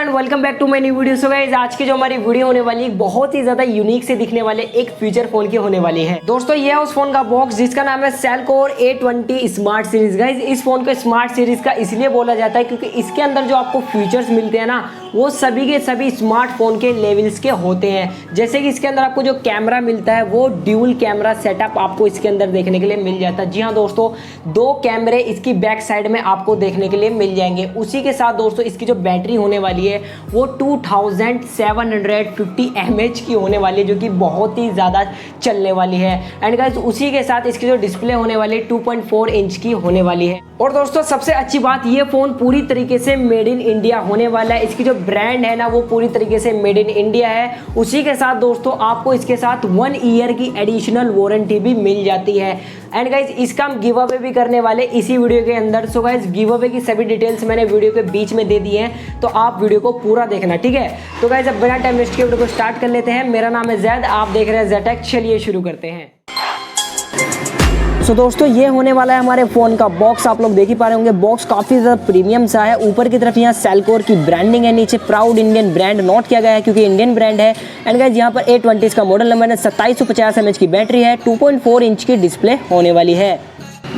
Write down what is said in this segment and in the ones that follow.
And welcome back to my new video. So guys, आज की जो हमारी वीडियो होने वाली है बहुत ही ज्यादा यूनिक से दिखने वाले एक फीचर फोन की होने वाली है। दोस्तों ये है उस फोन का बॉक्स जिसका नाम है Cellecore A20 smart series. Guys इस फोन को स्मार्ट सीरीज का इसलिए बोला जाता है क्योंकि इसके अंदर जो आपको फीचर्स मिलते हैं ना वो सभी के सभी स्मार्टफोन के लेवल्स के होते हैं। जैसे कि इसके अंदर आपको जो कैमरा मिलता है वो ड्यूल कैमरा सेटअप आपको इसके अंदर देखने के लिए मिल जाता है। जी हाँ दोस्तों, दो कैमरे इसकी बैक साइड में आपको देखने के लिए मिल जाएंगे। उसी के साथ दोस्तों इसकी जो बैटरी होने वाली है वो 2750 mAh की होने वाली है, जो कि बहुत ही ज़्यादा चलने वाली है। एंड गाइस उसी के साथ इसकी जो डिस्प्ले होने वाली है 2.4 इंच की होने वाली है। और दोस्तों सबसे अच्छी बात, ये फ़ोन पूरी तरीके से मेड इन इंडिया होने वाला है। इसकी जो ब्रांड है ना वो पूरी तरीके से मेड इन इंडिया है। उसी के साथ दोस्तों आपको इसके साथ 1 ईयर की एडिशनल वारंटी भी मिल जाती है। एंड गाइज इसका हम गिव अवे भी करने वाले इसी वीडियो के अंदर। सो गाइज गिव अवे की सभी डिटेल्स मैंने वीडियो के बीच में दे दी हैं, तो आप वीडियो को पूरा देखना, ठीक है। तो गाइज अब बिना टाइम वेस्ट के वीडियो को स्टार्ट कर लेते हैं। मेरा नाम है जैद, आप देख रहे हैं ज़ेड। चलिए शुरू करते हैं। तो दोस्तों ये होने वाला है हमारे फ़ोन का बॉक्स। आप लोग देख ही पा रहे होंगे, बॉक्स काफ़ी ज़्यादा प्रीमियम सा है। ऊपर की तरफ यहाँ Cellecor की ब्रांडिंग है, नीचे प्राउड इंडियन ब्रांड नोट किया गया है क्योंकि इंडियन ब्रांड है। एंड गाइस यहाँ पर A20 का मॉडल नंबर है, 2750 mAh की बैटरी है, 2.4 इंच की डिस्प्ले होने वाली है।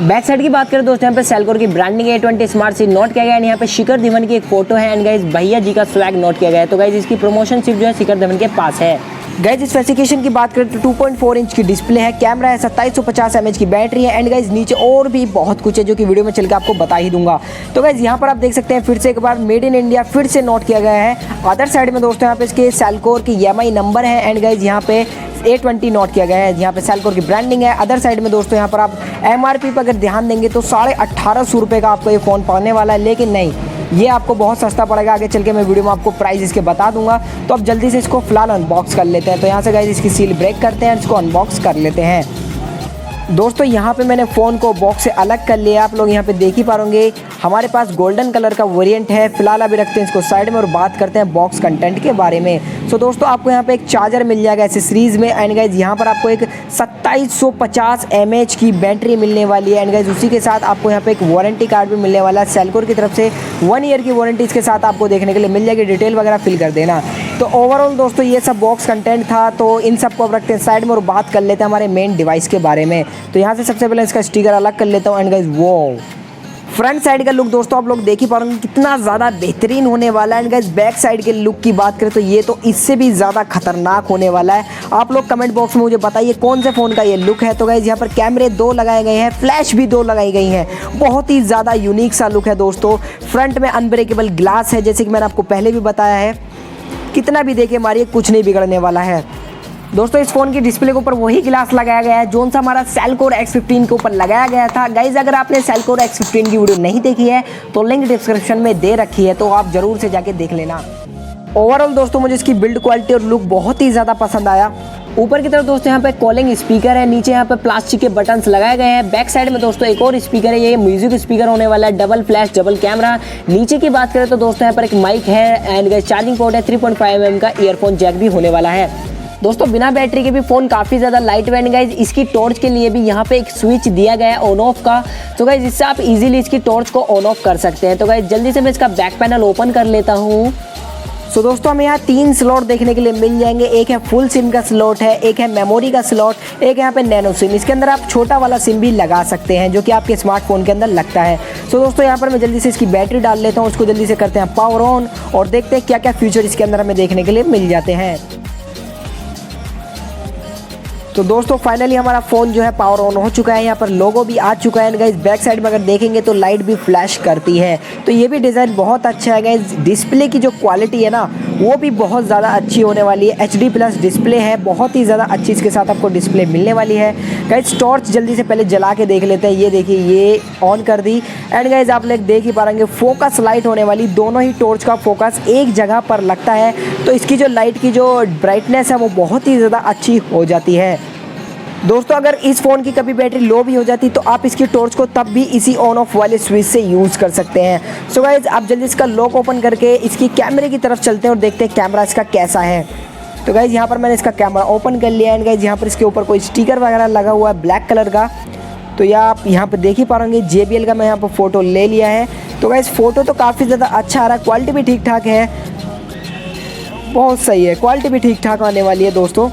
बैक साइड की बात करें दोस्तों, यहाँ पे Cellecor की branding A20 smart series note किया गया है। यहाँ पे शिखर धवन की एक फोटो है एंड गाइस भैया जी का स्वैग नोट किया गया है। तो गाइस इसकी प्रमोशन सिर्फ जो है शिखर धवन के पास है। गाइज स्पेसिफिकेशन की बात करें तो 2.4 इंच की डिस्प्ले है, कैमरा है, 2750 mAh की बैटरी है। एंड गाइज नीचे और भी बहुत कुछ है जो कि वीडियो में चल के आपको बता ही दूंगा। तो गाइज यहाँ पर आप देख सकते हैं फिर से एक बार मेड इन इंडिया फिर से नोट किया गया है। अदर साइड में दोस्तों यहाँ पे इसके Cellecor की EMI नंबर है। एंड गाइज यहाँ पे A20 नोट किया गया है, यहाँ पे Cellecor की ब्रांडिंग है। अदर साइड में दोस्तों यहाँ पर आप MRP पर अगर ध्यान देंगे तो 1850 रुपये का आपको ये फ़ोन पड़ने वाला है, लेकिन नहीं, ये आपको बहुत सस्ता पड़ेगा। आगे चल के मैं वीडियो में आपको प्राइस इसके बता दूंगा। तो अब जल्दी से इसको फिलहाल अनबॉक्स कर लेते हैं। तो यहाँ से गाइस इसकी सील ब्रेक करते हैं, इसको अनबॉक्स कर लेते हैं। दोस्तों यहाँ पे मैंने फ़ोन को बॉक्स से अलग कर लिया। आप लोग यहाँ पे देख ही पाओगे हमारे पास गोल्डन कलर का वेरिएंट है। फिलहाल अभी रखते हैं इसको साइड में और बात करते हैं बॉक्स कंटेंट के बारे में। सो दोस्तों आपको यहाँ पे एक चार्जर मिल जाएगा एसेसरीज में। एंड गाइज यहाँ पर आपको एक 2750 mAh की बैटरी मिलने वाली है। एंड गाइज उसी के साथ आपको यहाँ पे एक वारंटी कार्ड भी मिलने वाला है Cellecor की तरफ से। 1 ईयर की वारंटी इसके साथ आपको देखने के लिए मिल जाएगी। डिटेल वगैरह फिल कर देना। तो ओवरऑल दोस्तों ये सब बॉक्स कंटेंट था, तो इन सबको अब रखते हैं साइड में और बात कर लेते हैं हमारे मेन डिवाइस के बारे में। तो यहाँ से सबसे पहले इसका स्टिकर अलग कर लेता हूँ। एंड गाइज वो फ्रंट साइड का लुक दोस्तों आप लोग देख ही पा रहे हैं कितना ज़्यादा बेहतरीन होने वाला है। एंड गाइस बैक साइड के लुक की बात करें तो ये तो इससे भी ज़्यादा खतरनाक होने वाला है। आप लोग कमेंट बॉक्स में मुझे बताइए कौन से फ़ोन का ये लुक है। तो गाइस यहाँ पर कैमरे 2 लगाए गए हैं, फ्लैश भी 2 लगाई गई हैं। बहुत ही ज़्यादा यूनिक सा लुक है दोस्तों। फ्रंट में अनब्रेकेबल ग्लास है, जैसे कि मैंने आपको पहले भी बताया है। कितना भी देखे मारिए कुछ नहीं बिगड़ने वाला है। दोस्तों इस फ़ोन की डिस्प्ले के ऊपर वही ग्लास लगाया गया है जो सा हमारा Cellecor X15 के ऊपर लगाया गया था। गाइज अगर आपने Cellecor X15 की वीडियो नहीं देखी है तो लिंक डिस्क्रिप्शन में दे रखी है, तो आप ज़रूर से जाके देख लेना। ओवरऑल दोस्तों मुझे इसकी बिल्ड क्वालिटी और लुक बहुत ही ज़्यादा पसंद आया। ऊपर की तरफ दोस्तों यहाँ पे कॉलिंग स्पीकर है, नीचे यहाँ पे प्लास्टिक के बटन्स लगाए गए हैं। बैक साइड में दोस्तों एक और स्पीकर है, ये म्यूजिक स्पीकर होने वाला है, डबल फ्लैश डबल कैमरा। नीचे की बात करें तो दोस्तों यहाँ पर एक माइक है एंड चार्जिंग पोर्ट है, 3.5 mm का ईयरफोन जैक भी होने वाला है। दोस्तों बिना बैटरी के भी फ़ोन काफ़ी ज़्यादा लाइट वेट। गाइज इसकी टॉर्च के लिए भी यहाँ पे एक स्विच दिया गया है ऑन ऑफ का। तो गाइज इससे आप इजीली इसकी टॉर्च को ऑन ऑफ कर सकते हैं। तो गाइज जल्दी से मैं इसका बैक पैनल ओपन कर लेता हूँ। सो दोस्तों हमें यहाँ 3 स्लॉट देखने के लिए मिल जाएंगे। एक है फुल सिम का स्लॉट है, एक है मेमोरी का स्लॉट, एक यहाँ पे नैनो सिम। इसके अंदर आप छोटा वाला सिम भी लगा सकते हैं जो कि आपके स्मार्टफोन के अंदर लगता है। सो दोस्तों यहाँ पर मैं जल्दी से इसकी बैटरी डाल लेता हूँ, उसको जल्दी से करते हैं पावर ऑन और देखते हैं क्या क्या फीचर इसके अंदर हमें देखने के लिए मिल जाते हैं। तो दोस्तों फाइनली हमारा फ़ोन जो है पावर ऑन हो चुका है, यहाँ पर लोगो भी आ चुका है। गाइस बैक साइड में अगर देखेंगे तो लाइट भी फ्लैश करती है, तो ये भी डिज़ाइन बहुत अच्छा है। गाइस डिस्प्ले की जो क्वालिटी है ना वो भी बहुत ज़्यादा अच्छी होने वाली है। HD+ डिस्प्ले है, बहुत ही ज़्यादा अच्छी इसके साथ आपको डिस्प्ले मिलने वाली है। गाइस टॉर्च जल्दी से पहले जला के देख लेते हैं। ये देखिए ये ऑन कर दी। एंड गाइस आप लोग देख ही पाएंगे फोकस लाइट होने वाली, दोनों ही टॉर्च का फोकस एक जगह पर लगता है, तो इसकी जो लाइट की जो ब्राइटनेस है वो बहुत ही ज़्यादा अच्छी हो जाती है। दोस्तों अगर इस फ़ोन की कभी बैटरी लो भी हो जाती तो आप इसकी टॉर्च को तब भी इसी ऑन ऑफ वाले स्विच से यूज़ कर सकते हैं। सो गाइज आप जल्दी इसका लॉक ओपन करके इसकी कैमरे की तरफ चलते हैं और देखते हैं कैमरा इसका कैसा है। तो गाइज यहाँ पर मैंने इसका कैमरा ओपन कर लिया। एंड गाइज यहाँ पर इसके ऊपर कोई स्टिकर वगैरह लगा हुआ है ब्लैक कलर का। तो यह आप यहाँ पर देख ही पाएंगे JBL का मैं यहाँ पर फ़ोटो ले लिया है। तो गाइस फ़ोटो तो काफ़ी ज़्यादा अच्छा आ रहा है, क्वालिटी भी ठीक ठाक है। बहुत सही है, क्वालिटी भी ठीक ठाक आने वाली है दोस्तों।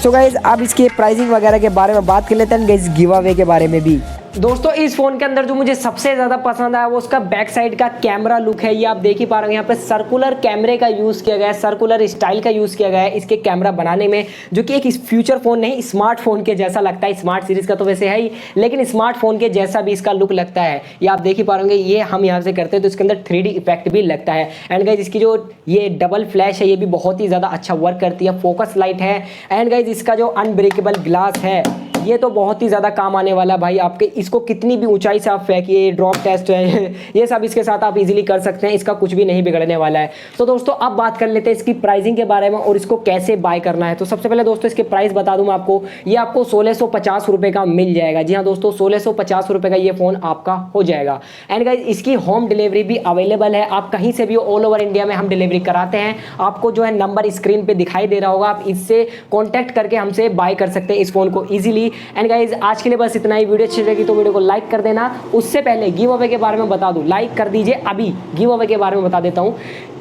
सो गाइज अब इसके प्राइसिंग वगैरह के बारे में बात कर लेते हैं गाइज, गिव अवे के बारे में भी। दोस्तों इस फोन के अंदर जो मुझे सबसे ज़्यादा पसंद आया वो उसका बैक साइड का कैमरा लुक है। ये आप देख ही पा रहे हैं, यहाँ पे सर्कुलर कैमरे का यूज़ किया गया है, सर्कुलर स्टाइल का यूज़ किया गया है इसके कैमरा बनाने में, जो कि एक फ्यूचर फोन नहीं स्मार्टफोन के जैसा लगता है। स्मार्ट सीरीज़ का तो वैसे है ही, लेकिन स्मार्टफोन के जैसा भी इसका लुक लगता है। ये आप देख ही पा रहे हैं, ये हम यहाँ से करते हैं तो इसके अंदर 3D इफेक्ट भी लगता है। एंड गाइज इसकी जो ये डबल फ्लैश है ये भी बहुत ही ज़्यादा अच्छा वर्क करती है, फोकस लाइट है। एंड गाइज इसका जो अनब्रेकेबल ग्लास है ये तो बहुत ही ज़्यादा काम आने वाला भाई आपके। इसको कितनी भी ऊंचाई से आप फेंकिए, ड्रॉप टेस्ट है ये सब इसके साथ आप इजीली कर सकते हैं, इसका कुछ भी नहीं बिगड़ने वाला है। तो दोस्तों अब बात कर लेते हैं इसकी प्राइसिंग के बारे में और इसको कैसे बाय करना है। तो सबसे पहले दोस्तों इसके प्राइस बता दूं मैं आपको, ये आपको 1650 रुपये का मिल जाएगा। जी हाँ दोस्तों 1650 रुपये का ये फ़ोन आपका हो जाएगा। एंड गाइज इसकी होम डिलीवरी भी अवेलेबल है, आप कहीं से भी ऑल ओवर इंडिया में हम डिलीवरी कराते हैं। आपको जो है नंबर स्क्रीन पर दिखाई दे रहा होगा, आप इससे कॉन्टैक्ट करके हमसे बाय कर सकते हैं इस फ़ोन को ईजिली। एंड गाइज आज के लिए बस इतना ही। वीडियो अच्छी लगी तो वीडियो को लाइक कर देना। उससे पहले गिव अवे के बारे में बता दूं, लाइक कर दीजिए। अभी गिव अवे के बारे में बता देता हूं,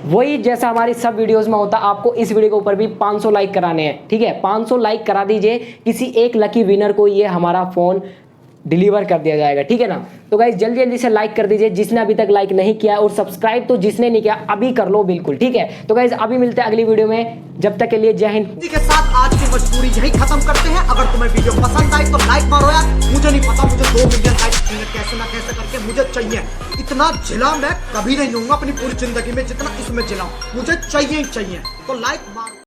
वही जैसा हमारी सब वीडियोस में होता, आपको इस वीडियो के ऊपर भी 500 लाइक कराने हैं, ठीक है। 500 लाइक करा दीजिए, किसी एक लकी विनर को ये हमारा फोन डिलीवर कर दिया जाएगा, ठीक है ना। तो गाइस जल्दी जल्दी से लाइक कर दीजिए जिसने अभी तक लाइक नहीं किया, और सब्सक्राइब तो जिसने नहीं किया अभी कर लो बिल्कुल, ठीक है। तो गाइस अभी मिलते हैं अगली वीडियो में, जब तक के लिए जय हिंद। के साथ आज की मजबूरी यही खत्म करते हैं। अगर तुम्हें वीडियो पसंद आई तो लाइक मारो यार, मुझे नहीं पता मुझे 2 मिलियन लाइक कैसे ना कैसे करके मुझे चाहिए। इतना जिला मैं कभी नहीं लूंगा अपनी पूरी जिंदगी में जितना इसमें जिला, मुझे चाहिए ही चाहिए। तो लाइक मारो।